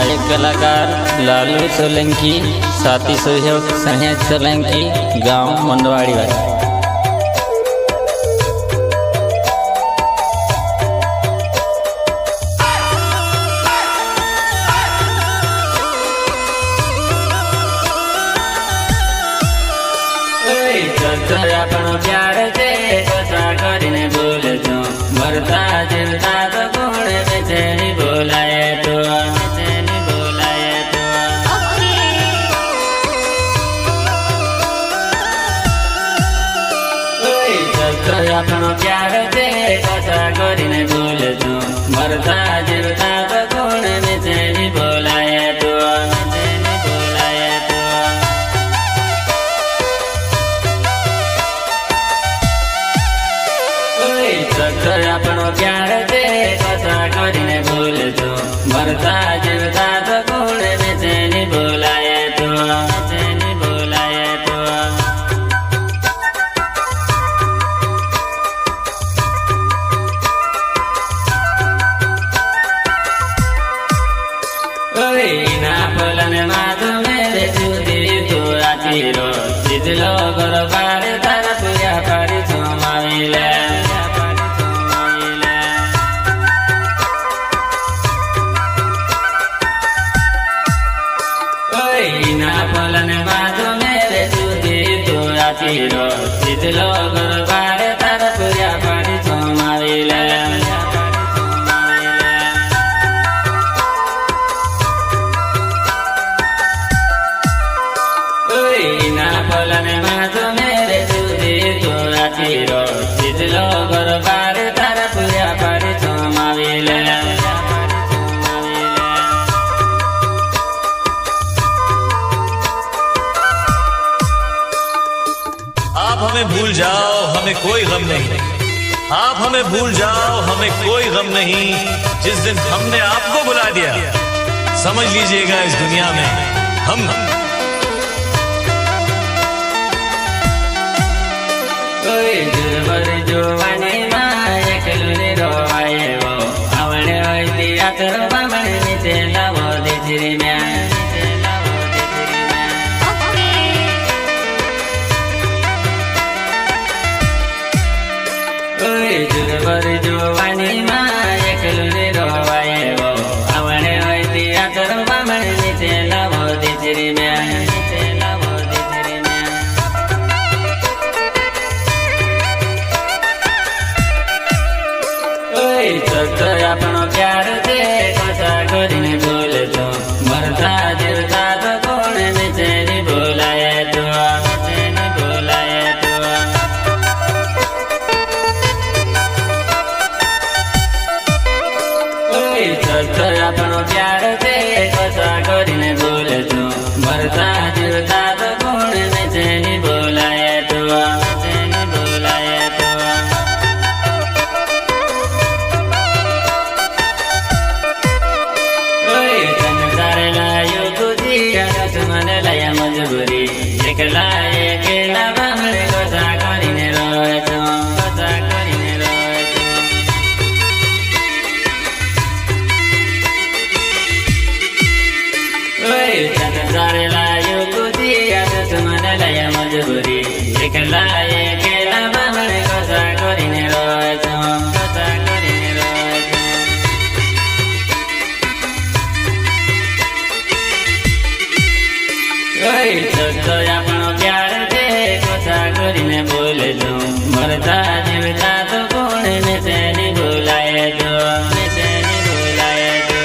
गायक कलाकार लालू सोलंकी, साथी सहयोग सहेज सोलंकी, गांव मंडवाड़ी वाला। આપણો પ્યાર છે કથા કરીને બોલજો મરતા જીવતા તો કોણ બેચેની બોલાય તો બેચેની બોલાય તો આપણો પ્યાર છે કથા કરીને બોલજો મરતા જીવતા તો કોણ બેચેની બોલાય તો બેચેની બોલાય તો આપણો પ્યાર છે કથા કરીને બોલજો મરતા જીવતા તો કોણ બેચેની બોલાય તો બેચેની બોલાય તો ના પલન માં તો મેરે સુધી તો આચીરો સીધલો ગરબાર તારા પૂરા પાડી સમાવી લે પલન બાજુ મેરે સુધી તો આચીરો સીધલો ગરબાર તારા પૂરા પાડી સમાવી લે પલન બાજુ મેરે સુધી તો આચીરો સીધલો ગરબાર તારા પૂરા પાડી સમાવી લે आप हमें भूल जाओ हमें कोई गम नहीं, आप हमें भूल जाओ हमें कोई गम नहीं। जिस दिन हमने आपको बुला दिया समझ लीजिएगा इस दुनिया में हम જોવાની માં એકલું રોવાય આવડે હોય ત્યાં કરવા મને નીચે લાવો દીકરી મ્યા જોવાની માં એકલું રોવાય આવડે હોય ત્યાં કરવા મને નીચે લાવો દીકરી મ્યા નીચે લાવો દીકરી મ્યા આપણો પ્યાર છે કથા કરીને બોલજો મરતા જીવતા તો કોણ બેચેની બોલાય તો બેચેની બોલાય તો આપણો પ્યાર છે કથા કરીને બોલજો મરતા જીવતા તો કોણ બેચેની બોલાય તો બેચેની બોલાય તો મને લયા મજબૂરી એકલા એકેલા બામણે કથા કરીને રોય છો કથા કરીને રોય છો તારે લાયો કુદી યાદ મને લયા મજબૂરી એકલા એકેલા બામણે કથા કરીને રોય છો કથા કરીને રોય છો આપણો પ્યાર છે કથા કરીને બોલજો મરતા જીવતા તો કોણ બેચેની બોલાય તો બેચેની બોલાય તો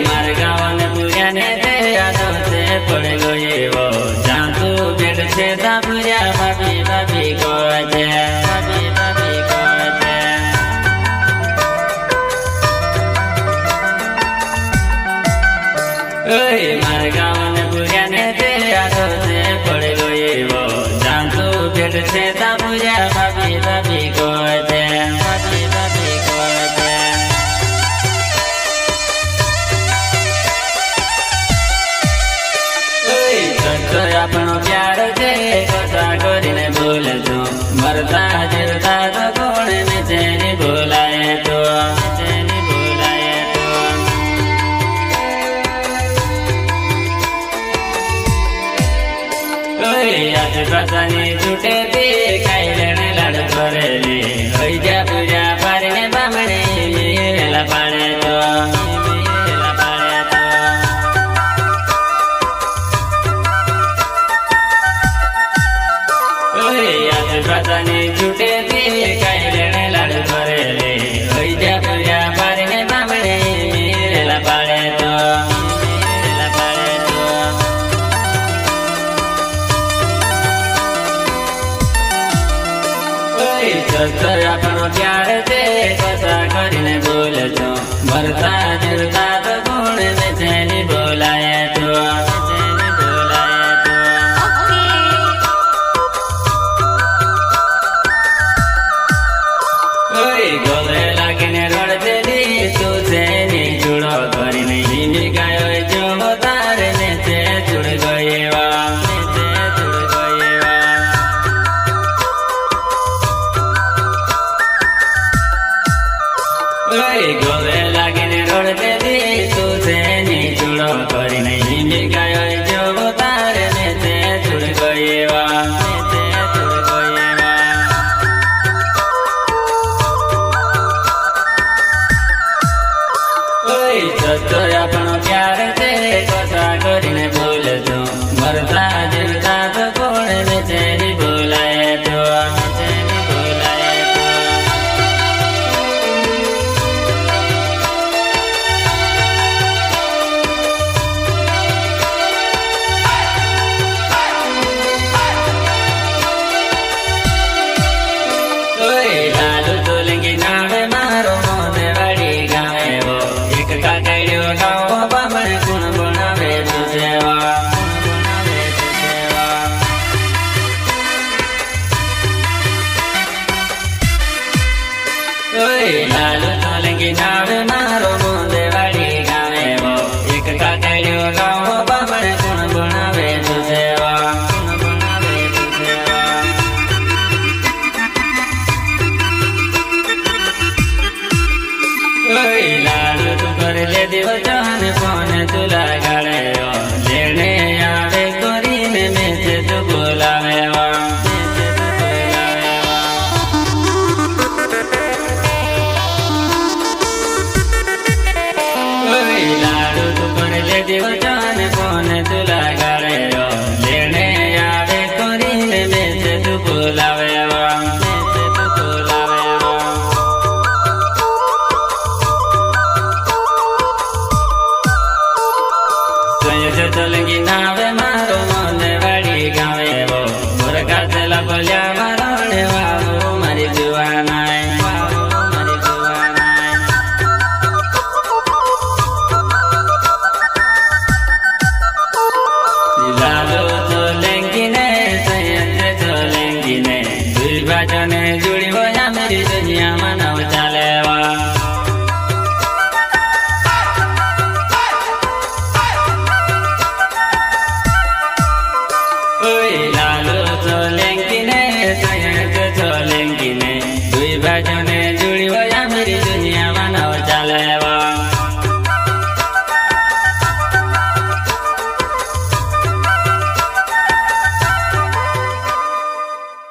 મારા ગાવાને પૂર્યાને તે યાદો છે પડી ગયો એવો જ્યાં તું બેઠ છે ત્યાં પૂર્યા ભાભી ભાભી કહે છે ભાભી ભાભી કહે છે મારા ગાવાને પૂર્યાને તે યાદો છે પડી ગયો એવો જ્યાં તું બેઠ છે ત્યાં પૂર્યા ભાભી ભાભી કહે છે ભાભી ભાભી કહે છે પ્રસાની છૂટે તે ખાઈ લેણે લાડ કરેલી હોય જા પૂજા પારીને બામણે વેલા પાડે તો વેલા પાડે તો યાદ પ્રસાની છૂટે તે ખાઈ લેણે લાડ કરેલી હોય જા પૂજા પારીને બામણે વેલા પાડે તો વેલા પાડે તો આપણો પ્યાર છે કથા કરીને બોલે છો મરતા જીવતા તો ગુણ બેચેની બોલાય તો બેચેની બોલાય તો ગોલે લાગીને રડતેલી તું છે ની ચૂડો કરીને હિંડી ગાયો જો તારે ને છે ચૂડ ગયેવા ને છે ચૂડ ગયેવા ગોલે લાગીને રડતેલી તું છે ની ચૂડો કરીને હિંડી ગાયો જો તારે ને છે ચૂડ ગયેવા ને છે ચૂડ ગયેવા સતો આપણો પ્યાર છે કથા કરીને બોલે તો મરતા જીવતા તો કોણ બેચેની બોલાય તો બેચેની બોલાય તો લાલુ તોલંગી નામે મારો મોને વાડી ગામે વો એક કાકડીઓ ગાવો બામણ ગુણ બનાવે તું સેવા ગુણ બનાવે તું સેવા લાલુ તોલંગી નામે મારો મોને વાડી ગામે વો એક કાકડીઓ ગાવો બામણ ગુણ બનાવે તું સેવા ગુણ બનાવે તું સેવા લાલુ તું કરી લે દેવ જાન ફોન તુલા ગાળે લેણે આવે કરીને મેં છે તું બોલાવે લાલુ તું કરી લે દેવ